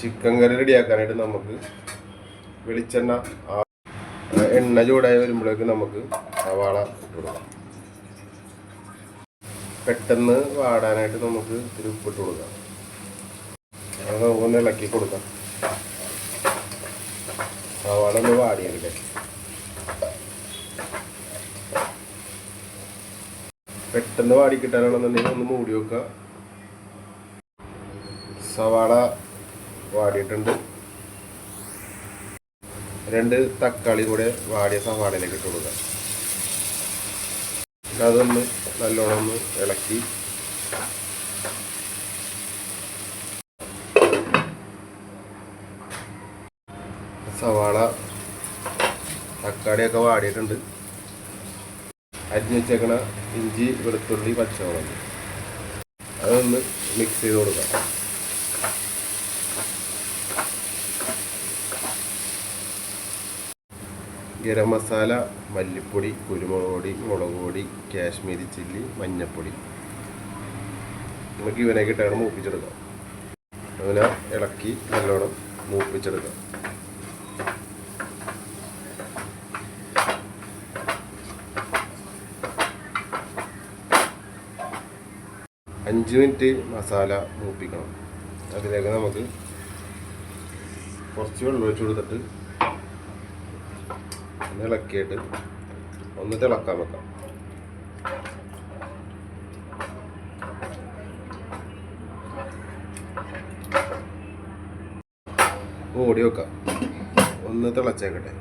Chicken കറി റെഡിയാക്കാനായിട്ട് നമുക്ക് വെളിച്ചെണ്ണ എണ്ണ ചൂടായി വരുമ്പോഴേക്ക് നമുക്ക് സവാള ഇട്ട് കൊടുക്കാം. പെട്ടെന്ന് വാടാനായിട്ട് നമുക്ക് ഇത്തിരി ഉപ്പിട്ട് കൊടുക്കാം. അത് നമുക്കൊന്ന് ഇളക്കി കൊടുക്കാം. സവാള ഒന്ന് വാടിയെടുക്കട്ടെ. പെട്ടെന്ന് വാടിക്കിട്ടാനാണെന്നുണ്ടെങ്കിൽ ഒന്ന് മൂടി വെക്കുക. സവാള വാടിയിട്ടുണ്ട്. 2 തക്കാളി കൂടെ വാടിയ സവാളയിലേക്ക് ഇട്ട് കൊടുക്കുക. അതൊന്ന് നല്ലോണം ഒന്ന് ഇളക്കി സവാള തക്കാളിയൊക്കെ വാടിയിട്ടുണ്ട്. അരിഞ്ഞ് വെച്ചേക്കണ ഇഞ്ചി വെളുത്തുള്ളി പച്ചമുളക് അതൊന്ന് മിക്സ് ചെയ്ത് കൊടുക്കാം. ഗരം മസാല, മല്ലിപ്പൊടി, കുരുമുളക് പൊടി, മുളക് പൊടി, കാശ്മീരി ചില്ലി, മഞ്ഞൾപ്പൊടി നമുക്ക് ഇവനൊക്കെ ഇട്ടാണ് മൂപ്പിച്ചെടുക്കാം. അങ്ങനെ ഇളക്കി നല്ലോണം മൂപ്പിച്ചെടുക്കാം. 5 മിനിറ്റ് മസാല മൂപ്പിക്കണം. അതിലേക്ക് നമുക്ക് കുറച്ച് വെള്ളം ഒഴിച്ച് കൊടുത്തിട്ട് ഒന്ന് ഇളക്കിയിട്ട് ഒന്ന് തിളക്കാൻ വെക്കാം. മൂടി വെക്കാം. ഒന്ന് തിളച്ചേക്കട്ടെ.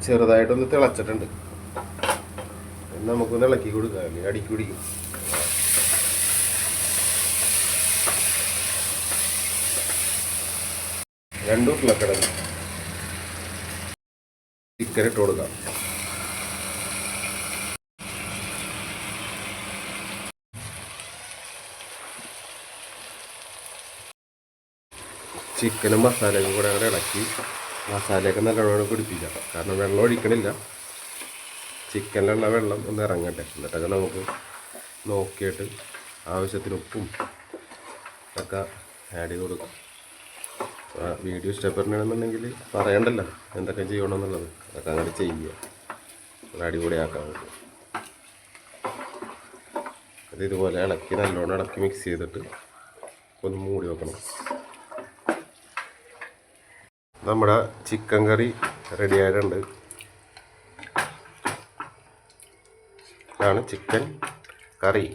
ചെറുതായിട്ടൊന്ന് തിളച്ചിട്ടുണ്ട്. നമുക്കൊന്ന് ഇളക്കി കൊടുക്കാം, അല്ലെങ്കിൽ അടിക്ക് പിടിക്കും. രണ്ടും ഉരുളക്കിഴങ്ങ് ചിക്കൻ ഇട്ട് കൊടുക്കാം. ചിക്കനും മസാലയും കൂടെ അങ്ങനെ ഇളക്കി മസാലയൊക്കെ നല്ലോണം പിടിപ്പിക്കാം. കാരണം വെള്ളം ഒഴിക്കണില്ല, ചിക്കനിലുള്ള വെള്ളം ഒന്ന് ഇറങ്ങട്ടെ. എന്നിട്ടൊക്കെ നമുക്ക് നോക്കിയിട്ട് ആവശ്യത്തിന് ഉപ്പും ഒക്കെ ആഡ് ചെയ്ത് കൊടുക്കാം. വീഡിയോ ഇഷ്ടപ്പെടണമെന്നുണ്ടെങ്കിൽ പറയണ്ടല്ലോ എന്തൊക്കെ ചെയ്യണമെന്നുള്ളത്. അതൊക്കെ അങ്ങനെ ചെയ്യുക, അത് അടിപൊളിയാക്കാൻ പറ്റും. അത് ഇതുപോലെ ഇളക്കി നല്ലോണം ഇളക്കി മിക്സ് ചെയ്തിട്ട് ഒന്ന് മൂടി വെക്കണം. നമ്മുടെ ചിക്കൻ കറി റെഡി ആയിട്ടുണ്ട്. ഇതാണ് ചിക്കൻ കറി.